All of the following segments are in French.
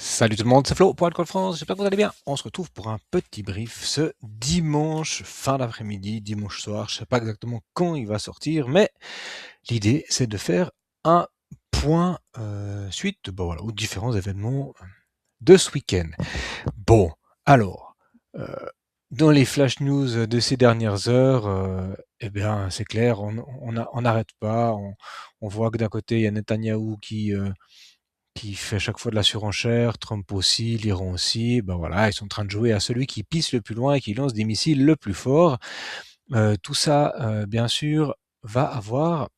Salut tout le monde, c'est Flo pour Alcool France, j'espère que vous allez bien. On se retrouve pour un petit brief ce dimanche fin d'après-midi, dimanche soir, je sais pas exactement quand il va sortir, mais l'idée c'est de faire un point suite voilà, aux différents événements de ce week-end. Bon, alors, euh, dans les flash news de ces dernières heures, eh bien c'est clair, on n'arrête pas, on voit que d'un côté il y a Netanyahou qui fait à chaque fois de la surenchère, Trump aussi, l'Iran aussi, ben voilà, ils sont en train de jouer à celui qui pisse le plus loin et qui lance des missiles le plus fort. Tout ça, bien sûr, va avoir,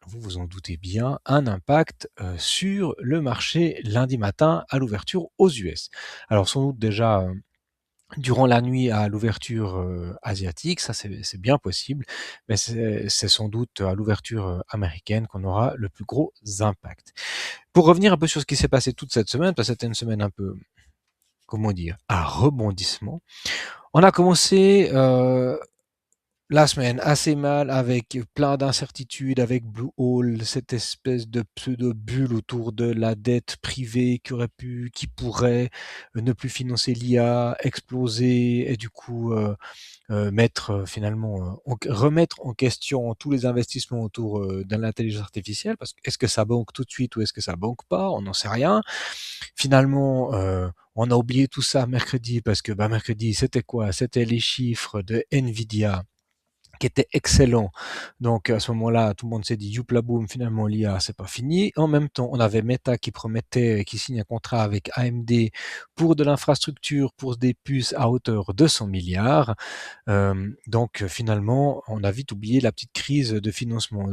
vous vous en doutez bien, un impact sur le marché lundi matin à l'ouverture aux US. Alors sans doute déjà durant la nuit à l'ouverture asiatique, ça c'est bien possible, mais c'est sans doute à l'ouverture américaine qu'on aura le plus gros impact. Pour revenir un peu sur ce qui s'est passé toute cette semaine, parce que c'était une semaine un peu, comment dire, à rebondissement. On a commencé la semaine assez mal avec plein d'incertitudes, avec Blue Hole, cette espèce de pseudo-bulle autour de la dette privée qui pourrait ne plus financer l'IA, exploser et du coup mettre finalement remettre en question tous les investissements autour de l'intelligence artificielle parce que est-ce que ça banque tout de suite ou est-ce que ça banque pas, on n'en sait rien. Finalement on a oublié tout ça mercredi parce que mercredi c'était quoi, c'était les chiffres de Nvidia qui était excellent. Donc à ce moment-là, tout le monde s'est dit youpla boum, finalement l'IA c'est pas fini. En même temps, on avait Meta qui promettait, qui signe un contrat avec AMD pour de l'infrastructure, pour des puces à hauteur de 100 milliards. Donc finalement, on a vite oublié la petite crise de financement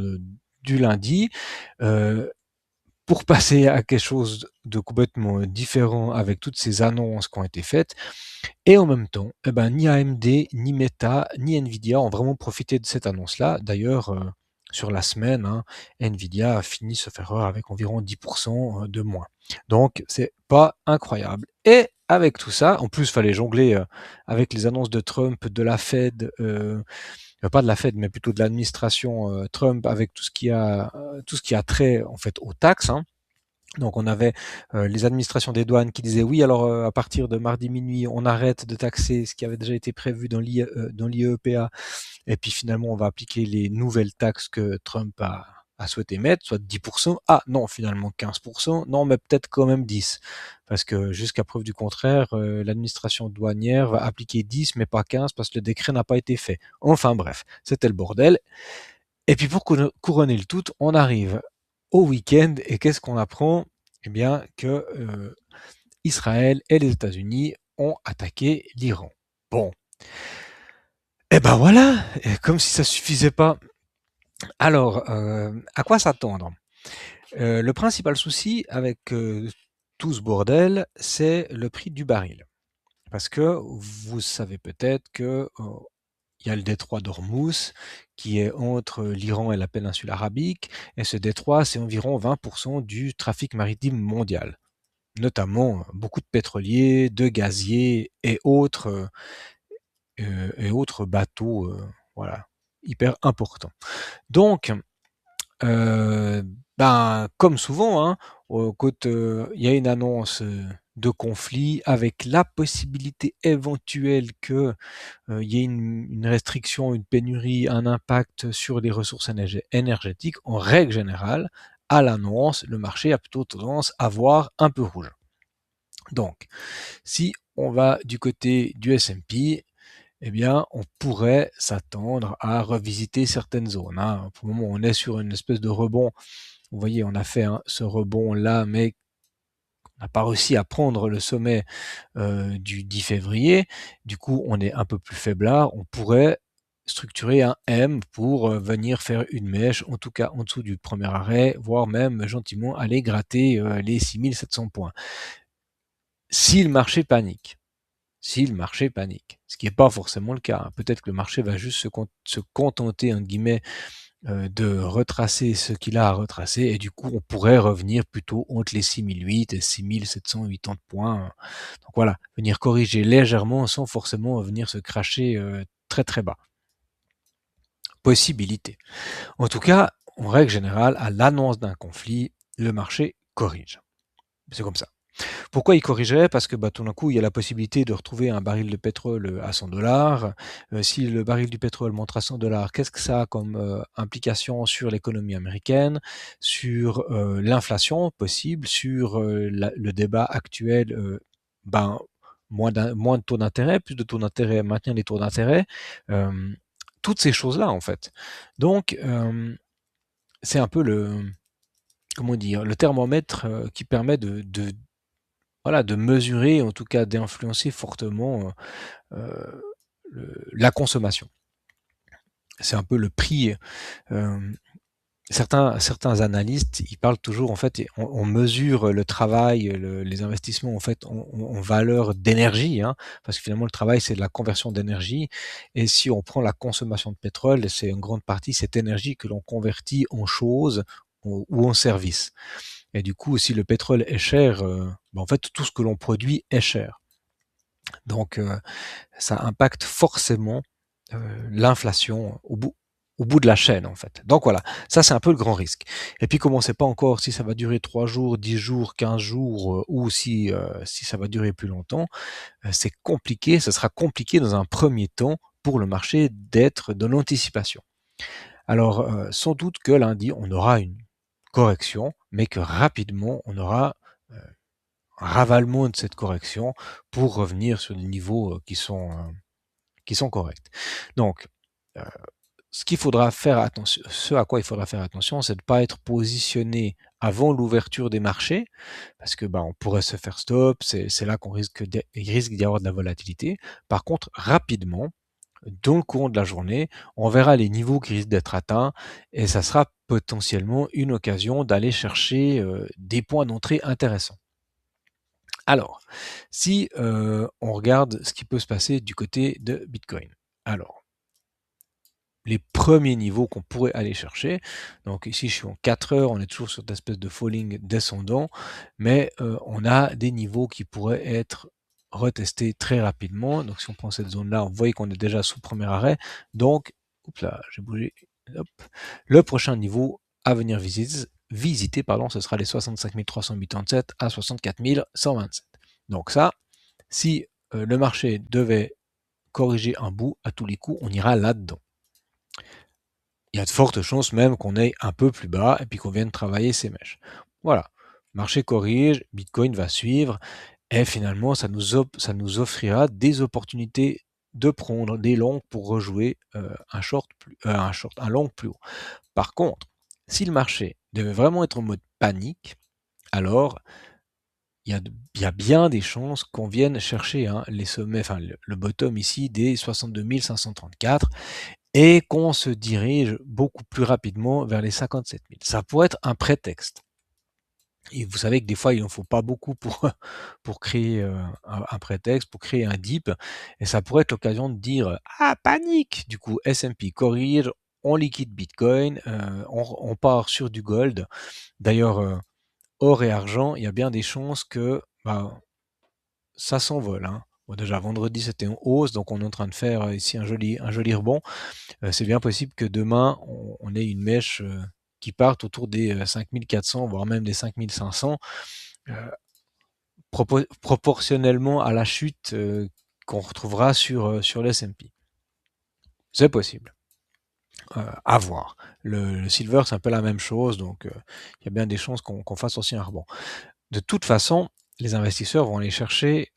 du lundi. Euh, pour passer à quelque chose de complètement différent avec toutes ces annonces qui ont été faites, et en même temps, ni AMD, ni Meta, ni Nvidia ont vraiment profité de cette annonce-là. D'ailleurs, sur la semaine, Nvidia a fini ce faire avec environ 10% de moins. Donc, c'est pas incroyable. Et avec tout ça, en plus, il fallait jongler avec les annonces de Trump, de la Fed, pas de la Fed, mais plutôt de l'administration Trump, avec tout ce qui a trait en fait aux taxes. Donc on avait les administrations des douanes qui disaient oui, alors à partir de mardi minuit, on arrête de taxer ce qui avait déjà été prévu dans l'IEPA, et puis finalement on va appliquer les nouvelles taxes que Trump a souhaité mettre, soit 10%. Ah non, finalement 15%. Non, mais peut-être quand même 10. Parce que jusqu'à preuve du contraire, l'administration douanière va appliquer 10 mais pas 15 parce que le décret n'a pas été fait. Enfin bref, c'était le bordel. Et puis pour couronner le tout, on arrive au week-end et qu'est-ce qu'on apprend? Eh bien que Israël et les États-Unis ont attaqué l'Iran. Bon, et ben voilà, et comme si ça suffisait pas. Alors, à quoi s'attendre? Le principal souci avec tout ce bordel, c'est le prix du baril. Parce que vous savez peut-être que il y a le détroit d'Ormuz qui est entre l'Iran et la péninsule arabique, et ce détroit, c'est environ 20% du trafic maritime mondial, notamment beaucoup de pétroliers, de gaziers et autres bateaux, voilà, hyper importants. Donc, euh, comme souvent, quand il y a une annonce de conflit avec la possibilité éventuelle que il y ait une restriction, une pénurie, un impact sur les ressources énergétiques, en règle générale, à l'annonce, le marché a plutôt tendance à voir un peu rouge. Donc, si on va du côté du S&P, eh bien, on pourrait s'attendre à revisiter certaines zones. Pour le moment, on est sur une espèce de rebond. Vous voyez, on a fait ce rebond-là, mais on n'a pas réussi à prendre le sommet du 10 février. Du coup, on est un peu plus faiblard. On pourrait structurer un M pour venir faire une mèche, en tout cas en dessous du premier arrêt, voire même gentiment aller gratter les 6700 points. Si le marché panique, ce qui n'est pas forcément le cas. Peut-être que le marché va juste se contenter, entre guillemets, de retracer ce qu'il a à retracer, et du coup, on pourrait revenir plutôt entre les 6008 et 6780 points. Donc voilà, venir corriger légèrement sans forcément venir se cracher très très bas. Possibilité. En tout cas, en règle générale, à l'annonce d'un conflit, le marché corrige. C'est comme ça. Pourquoi il corrigerait? Parce que tout d'un coup, il y a la possibilité de retrouver un baril de pétrole à 100 $. Si le baril du pétrole monte à 100 $, qu'est-ce que ça a comme implication sur l'économie américaine, sur l'inflation possible, sur le débat actuel, ben, moins de taux d'intérêt, plus de taux d'intérêt, maintenir les taux d'intérêt, euh, toutes ces choses-là en fait. Donc, c'est un peu comment dire, le thermomètre qui permet voilà, de mesurer, en tout cas d'influencer fortement la consommation. C'est un peu le prix. euh, certains analystes, ils parlent toujours, en fait, on mesure le travail, les investissements, en fait, en valeur d'énergie, hein, parce que finalement, le travail, c'est de la conversion d'énergie. Et si on prend la consommation de pétrole, c'est en grande partie cette énergie que l'on convertit en choses ou en services. Et du coup, si le pétrole est cher, en fait, tout ce que l'on produit est cher. Donc, ça impacte forcément l'inflation au bout de la chaîne, en fait. Donc voilà, ça c'est un peu le grand risque. Et puis comme on ne sait pas encore si ça va durer 3 jours, 10 jours, 15 jours, ou si ça va durer plus longtemps, c'est compliqué, ce sera compliqué dans un premier temps pour le marché d'être dans l'anticipation. Alors, sans doute que lundi, on aura une correction, mais que rapidement, on aura un ravalement de cette correction pour revenir sur des niveaux qui sont corrects. Donc, euh, ce à quoi il faudra faire attention, c'est de ne pas être positionné avant l'ouverture des marchés, parce que on pourrait se faire stop, c'est là qu'on risque d'y avoir de la volatilité. Par contre, rapidement, dans le courant de la journée, on verra les niveaux qui risquent d'être atteints et ça sera potentiellement une occasion d'aller chercher des points d'entrée intéressants. Alors, si on regarde ce qui peut se passer du côté de Bitcoin. Alors, les premiers niveaux qu'on pourrait aller chercher. Donc ici, je suis en 4 heures, on est toujours sur cette espèce de falling descendant, mais on a des niveaux qui pourraient être retestés très rapidement. Donc si on prend cette zone-là, vous voyez qu'on est déjà sous premier arrêt. Donc, oups là, j'ai bougé. Hop. Le prochain niveau à venir visiter, ce sera les 65 387 à 64 127. Donc ça, si le marché devait corriger un bout, à tous les coups, on ira là-dedans. Il y a de fortes chances même qu'on aille un peu plus bas et puis qu'on vienne travailler ces mèches. Voilà, marché corrige, Bitcoin va suivre et finalement ça nous offrira des opportunités de prendre des longs pour rejouer un long plus haut. Par contre, si le marché devait vraiment être en mode panique, alors il y a bien des chances qu'on vienne chercher les sommets, enfin le bottom ici des 62 534 et qu'on se dirige beaucoup plus rapidement vers les 57 000. Ça pourrait être un prétexte. Et vous savez que des fois, il n'en faut pas beaucoup pour créer un prétexte, pour créer un dip. Et ça pourrait être l'occasion de dire ah, panique. Du coup, S&P corrige, on liquide Bitcoin, on part sur du gold. D'ailleurs, or et argent, il y a bien des chances que ça s'envole. Hein. Bon, déjà, vendredi, c'était en hausse, donc on est en train de faire ici un joli rebond. C'est bien possible que demain, on ait une mèche qui parte autour des 5400, voire même des 5500, proportionnellement à la chute qu'on retrouvera sur l'S&P. C'est possible. À voir. Le silver, c'est un peu la même chose, donc il y a bien des chances qu'on fasse aussi un rebond. De toute façon, les investisseurs vont aller chercher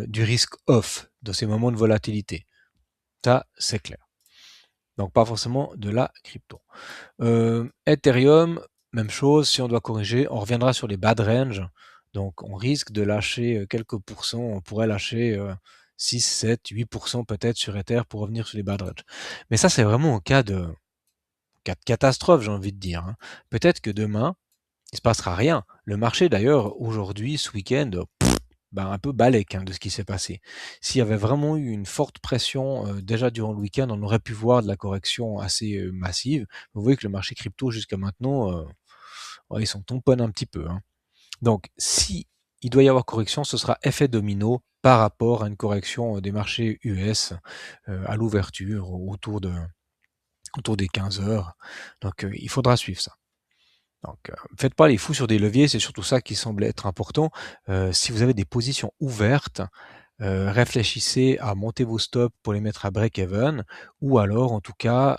du risque off dans ces moments de volatilité. Ça, c'est clair. Donc pas forcément de la crypto. Ethereum, même chose, si on doit corriger, on reviendra sur les bad range. Donc on risque de lâcher quelques pourcents, on pourrait lâcher 6, 7, 8% peut-être sur Ether pour revenir sur les bad range. Mais ça c'est vraiment en cas de catastrophe, j'ai envie de dire. Hein. Peut-être que demain, il se passera rien. Le marché d'ailleurs, aujourd'hui, ce week-end, un peu balèque de ce qui s'est passé. S'il y avait vraiment eu une forte pression déjà durant le week-end, on aurait pu voir de la correction assez massive. Vous voyez que le marché crypto jusqu'à maintenant, ils s'en tamponnent un petit peu. Hein. Donc si il doit y avoir correction, ce sera effet domino par rapport à une correction des marchés US à l'ouverture autour des 15 heures. Donc il faudra suivre ça. Donc, faites pas les fous sur des leviers, c'est surtout ça qui semble être important. Si vous avez des positions ouvertes, réfléchissez à monter vos stops pour les mettre à break-even, ou alors en tout cas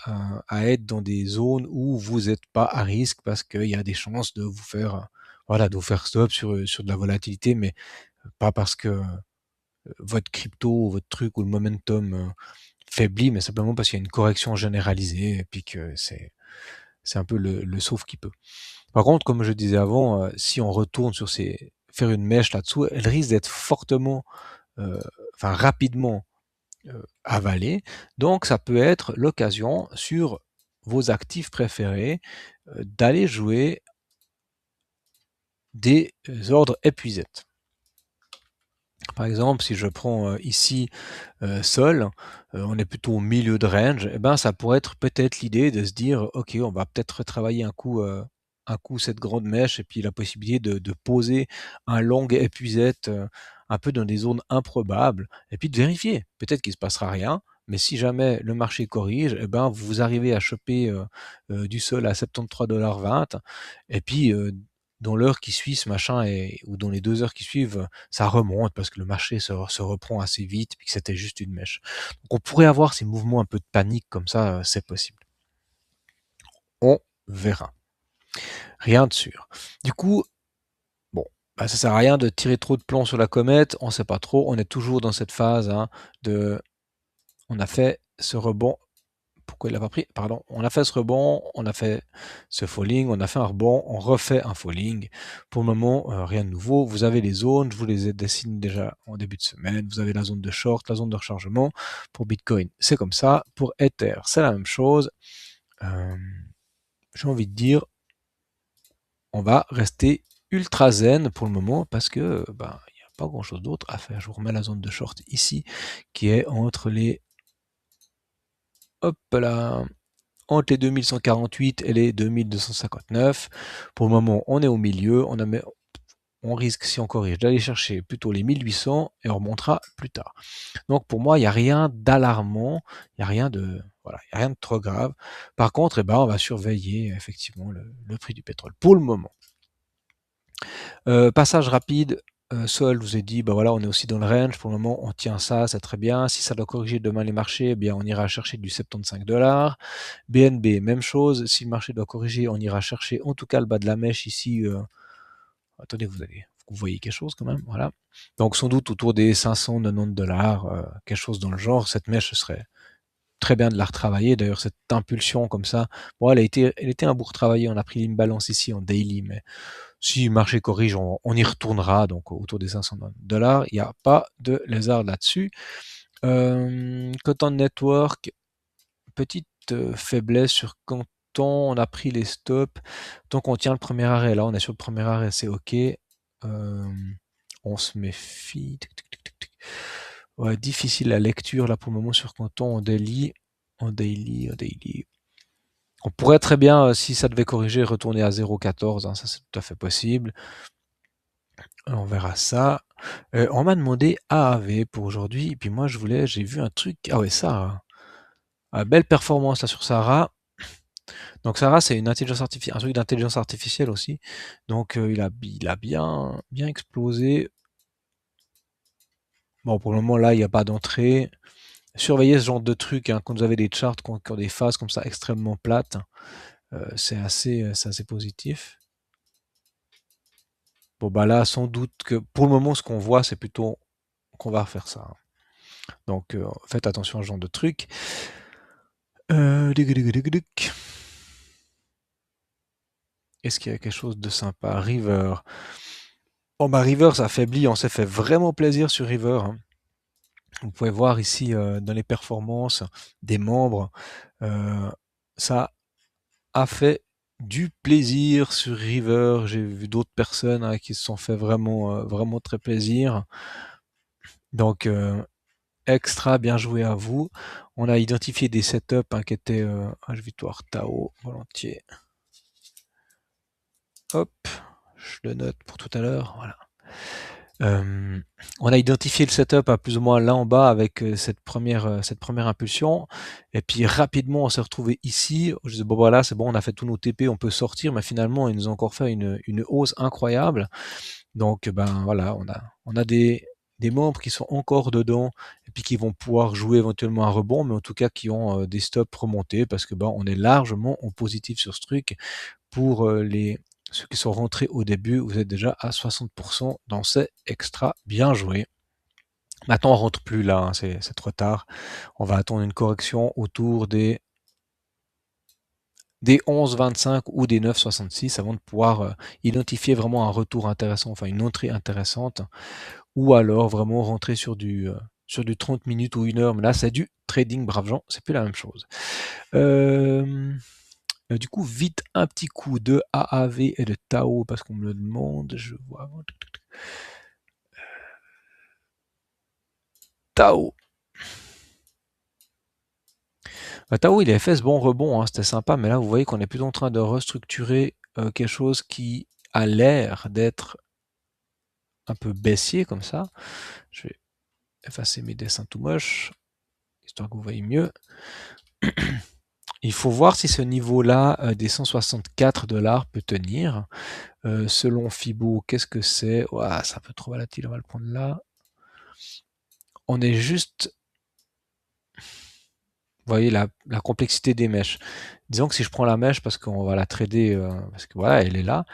à être dans des zones où vous n'êtes pas à risque parce qu'il y a des chances de vous faire, voilà, de vous faire stop sur de la volatilité, mais pas parce que votre crypto, votre truc ou le momentum faiblit, mais simplement parce qu'il y a une correction généralisée et puis que c'est un peu le sauf qui peut. Par contre, comme je disais avant, si on retourne sur faire une mèche là-dessous, elle risque d'être fortement, enfin rapidement avalée. Donc, ça peut être l'occasion sur vos actifs préférés d'aller jouer des ordres épuisettes. Par exemple, si je prends ici Sol, on est plutôt au milieu de range, et ben ça pourrait être peut-être l'idée de se dire, ok, on va peut-être retravailler un coup cette grande mèche et puis la possibilité de poser un long épuisette un peu dans des zones improbables et puis de vérifier. Peut-être qu'il se passera rien, mais si jamais le marché corrige, et ben vous arrivez à choper du Sol à 73,20 $, et puis dans l'heure qui suit ce machin ou dans les 2 heures qui suivent, ça remonte parce que le marché se reprend assez vite puis que c'était juste une mèche. Donc on pourrait avoir ces mouvements un peu de panique comme ça, c'est possible. On verra. Rien de sûr. Du coup, bon, bah, ça sert à rien de tirer trop de plomb sur la comète, on sait pas trop, on est toujours dans cette phase de on a fait ce rebond. Pourquoi il l'a pas pris? Pardon. On a fait ce rebond, on a fait ce falling, on a fait un rebond, on refait un falling. Pour le moment, rien de nouveau. Vous avez les zones, je vous les ai dessinées déjà en début de semaine. Vous avez la zone de short, la zone de rechargement. Pour Bitcoin, c'est comme ça. Pour Ether, c'est la même chose. J'ai envie de dire, on va rester ultra zen pour le moment parce que ben, il n'y a pas grand chose d'autre à faire. Je vous remets la zone de short ici qui est entre les hop là, entre les 2148 et les 2259. Pour le moment, on est au milieu. On risque, si on corrige, d'aller chercher plutôt les 1800 et on remontera plus tard. Donc pour moi, il n'y a rien d'alarmant, il n'y a rien de, voilà, il y a rien de trop grave. Par contre, eh ben, on va surveiller effectivement le prix du pétrole pour le moment. Passage rapide. Sol, je vous ai dit, bah voilà, on est aussi dans le range. Pour le moment, on tient ça, c'est très bien. Si ça doit corriger demain les marchés, eh bien, on ira chercher du 75 $. BNB, même chose. Si le marché doit corriger, on ira chercher en tout cas le bas de la mèche ici. Attendez, vous voyez quelque chose quand même, voilà. Donc sans doute autour des 590 $, quelque chose dans le genre. Cette mèche, ce serait très bien de la retravailler. D'ailleurs, cette impulsion comme ça, bon, elle était un bout retravaillée. On a pris l'imbalance ici en daily, mais si le marché corrige, on y retournera, donc autour des 500 $. Il n'y a pas de lézard là-dessus. Coton Network, petite faiblesse sur quand on a pris les stops. Donc on tient le premier arrêt. Là, on est sur le premier arrêt, c'est OK. On se méfie. Ouais, difficile la lecture là pour le moment sur Canton en daily. En daily, en daily. On pourrait très bien, si ça devait corriger, retourner à 0,14, ça c'est tout à fait possible. On verra ça. On m'a demandé AAV pour aujourd'hui, et puis moi j'ai vu un truc, ah ouais ça, belle performance là sur Sarah. Donc Sarah c'est une intelligence artificielle, un truc d'intelligence artificielle aussi. Donc il a bien explosé. Bon pour le moment là il n'y a pas d'entrée. Surveillez ce genre de truc quand vous avez des charts qui ont des phases comme ça extrêmement plates. C'est assez positif. Bon bah là sans doute que pour le moment ce qu'on voit c'est plutôt qu'on va refaire ça. Donc faites attention à ce genre de truc. Est-ce qu'il y a quelque chose de sympa? River. Oh bah River ça affaiblit, on s'est fait vraiment plaisir sur River. Vous pouvez voir ici dans les performances des membres, ça a fait du plaisir sur River. J'ai vu d'autres personnes qui se sont fait vraiment très plaisir. Donc extra bien joué à vous. On a identifié des setups qui étaient je vais voir Tao volontiers. Hop, je le note pour tout à l'heure. Voilà. On a identifié le setup à plus ou moins là en bas avec cette première impulsion, et puis rapidement on s'est retrouvé ici. Je dis bon voilà, c'est bon, on a fait tous nos TP, on peut sortir, mais finalement ils nous ont encore fait une hausse incroyable. Donc ben voilà, on a des membres qui sont encore dedans et puis qui vont pouvoir jouer éventuellement un rebond, mais en tout cas qui ont des stops remontés parce que ben on est largement en positif sur ce truc. Pour ceux qui sont rentrés au début, vous êtes déjà à 60%, donc c'est extra bien joué. Maintenant, on rentre plus là, hein, c'est trop tard. On va attendre une correction autour des 11,25 ou des 9,66 avant de pouvoir identifier vraiment un retour intéressant, enfin une entrée intéressante, ou alors vraiment rentrer sur du 30 minutes ou 1 heure. Mais là, c'est du trading, braves gens, c'est plus la même chose. Du coup, vite un petit coup de AAV et de Tao parce qu'on me le demande. Je vois. Tao. Tao, il avait fait ce bon rebond, hein, c'était sympa, mais là, vous voyez qu'on est plutôt en train de restructurer quelque chose qui a l'air d'être un peu baissier comme ça. Je vais effacer mes dessins tout moches, histoire que vous voyez mieux. Il faut voir si ce niveau-là des 164$ peut tenir. Selon Fibo, qu'est-ce que c'est? Ouah, c'est un peu trop volatile, on va le prendre là. On est juste... Vous voyez la complexité des mèches. Disons que si je prends la mèche parce qu'on va la trader, parce que voilà, elle est là,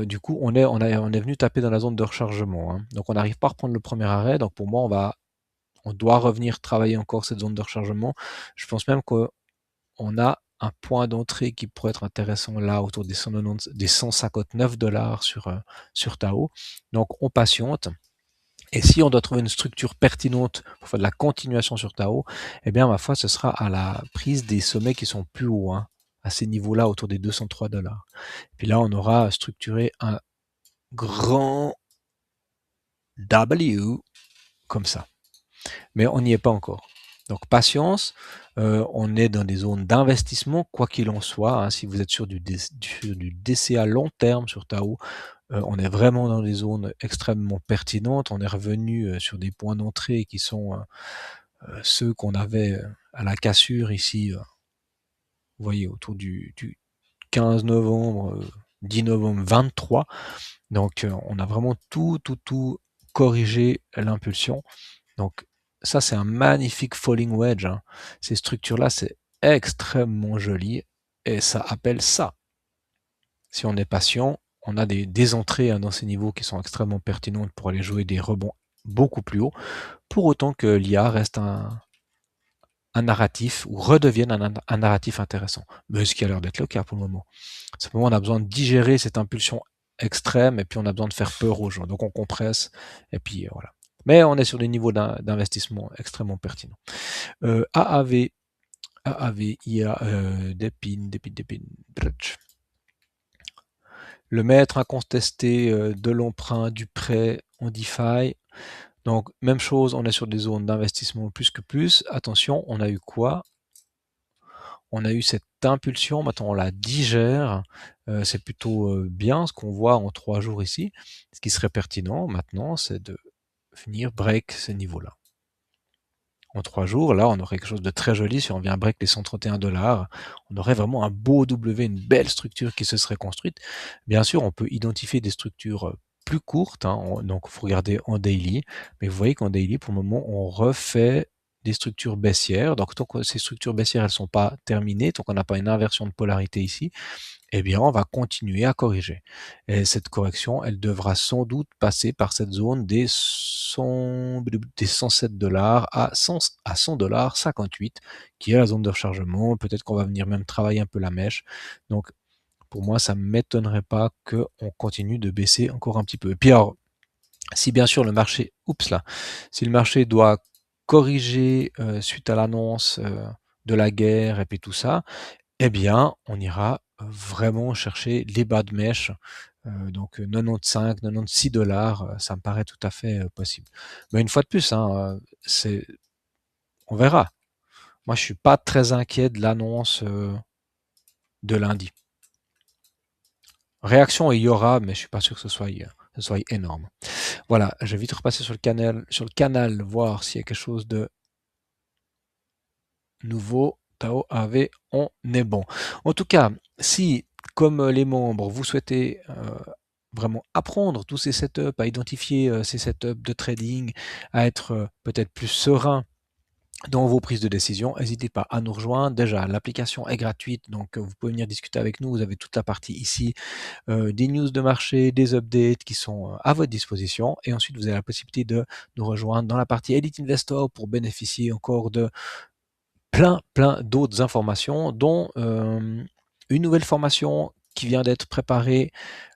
du coup, on est venu taper dans la zone de rechargement, hein. Donc on n'arrive pas à reprendre le premier arrêt. Donc pour moi, on doit revenir travailler encore cette zone de rechargement. Je pense même qu'on a un point d'entrée qui pourrait être intéressant là, autour des 159$ sur Tao. Donc on patiente. Et si on doit trouver une structure pertinente pour faire de la continuation sur Tao, eh bien, ma foi, ce sera à la prise des sommets qui sont plus hauts, hein, à ces niveaux-là, autour des 203$. Puis là, on aura structuré un grand W comme ça. Mais on n'y est pas encore. Donc patience, on est dans des zones d'investissement, quoi qu'il en soit, hein. Si vous êtes sur du DCA long terme sur Tao, on est vraiment dans des zones extrêmement pertinentes. On est revenu sur des points d'entrée qui sont ceux qu'on avait à la cassure ici, vous voyez, autour du 15 novembre, 10 novembre 23. Donc on a vraiment tout corrigé l'impulsion. Donc ça, c'est un magnifique falling wedge, hein. Ces structures-là, c'est extrêmement joli et ça appelle ça. Si on est patient, on a des entrées, hein, dans ces niveaux qui sont extrêmement pertinentes pour aller jouer des rebonds beaucoup plus hauts, pour autant que l'IA reste un narratif ou redevienne un narratif intéressant. Mais ce qui a l'air d'être le cas pour le moment. Simplement, on a besoin de digérer cette impulsion extrême et puis on a besoin de faire peur aux gens. Donc on compresse et puis voilà. Mais on est sur des niveaux d'investissement extrêmement pertinents. AAV, IA, Dépine. Le maître incontesté de l'emprunt, du prêt en DeFi. Donc, même chose, on est sur des zones d'investissement plus que plus. Attention, on a eu quoi? On a eu cette impulsion, maintenant on la digère. C'est plutôt bien ce qu'on voit en 3 jours ici. Ce qui serait pertinent maintenant, c'est de venir break ce niveau-là. En 3 jours, là, on aurait quelque chose de très joli. Si on vient break les 131$, on aurait vraiment un beau W, une belle structure qui se serait construite. Bien sûr, on peut identifier des structures plus courtes, hein, donc il faut regarder en daily. Mais vous voyez qu'en daily, pour le moment, on refait des structures baissières. Donc tant que ces structures baissières, elles ne sont pas terminées, tant qu'on n'a pas une inversion de polarité ici, eh bien, on va continuer à corriger. Et cette correction, elle devra sans doute passer par cette zone des 107$ à 100,58$, qui est la zone de rechargement. Peut-être qu'on va venir même travailler un peu la mèche. Donc, pour moi, ça ne m'étonnerait pas qu'on continue de baisser encore un petit peu. Et puis alors, si bien sûr le marché, si le marché doit corriger suite à l'annonce de la guerre et puis tout ça, eh bien, on ira vraiment chercher les bas de mèche, donc 95, 96$, ça me paraît tout à fait possible. Mais une fois de plus, hein, on verra. Moi, je suis pas très inquiet de l'annonce de lundi. Réaction, il y aura, mais je suis pas sûr que ce soit énorme. Voilà, je vais vite repasser sur le canal, voir s'il y a quelque chose de nouveau. Tao AV, on est bon. En tout cas, si, comme les membres, vous souhaitez vraiment apprendre tous ces setups, à identifier ces setups de trading, à être peut-être plus serein dans vos prises de décision, n'hésitez pas à nous rejoindre. Déjà, l'application est gratuite, donc vous pouvez venir discuter avec nous. Vous avez toute la partie ici, des news de marché, des updates qui sont à votre disposition. Et ensuite, vous avez la possibilité de nous rejoindre dans la partie Elite Investor pour bénéficier encore de plein d'autres informations, dont une nouvelle formation qui vient d'être préparée.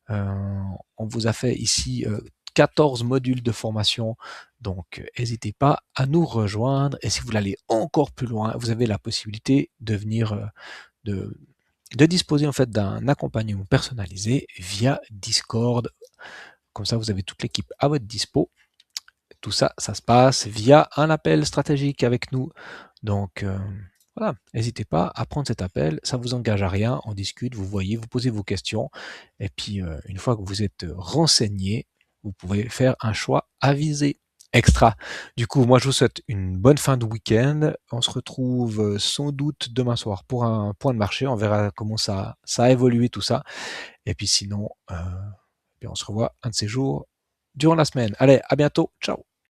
On vous a fait ici 14 modules de formation, donc n'hésitez pas à nous rejoindre. Et si vous voulez aller encore plus loin, vous avez la possibilité de venir de, de disposer en fait d'un accompagnement personnalisé via Discord. Comme ça, vous avez toute l'équipe à votre dispo. Tout ça, ça se passe via un appel stratégique avec nous. Donc voilà, n'hésitez pas à prendre cet appel, ça vous engage à rien, on discute, vous voyez, vous posez vos questions, et puis une fois que vous êtes renseigné, vous pouvez faire un choix avisé. Extra. Du coup, moi je vous souhaite une bonne fin de week-end. On se retrouve sans doute demain soir pour un point de marché. On verra comment ça a évolué tout ça. Et puis sinon, on se revoit un de ces jours durant la semaine. Allez, à bientôt. Ciao.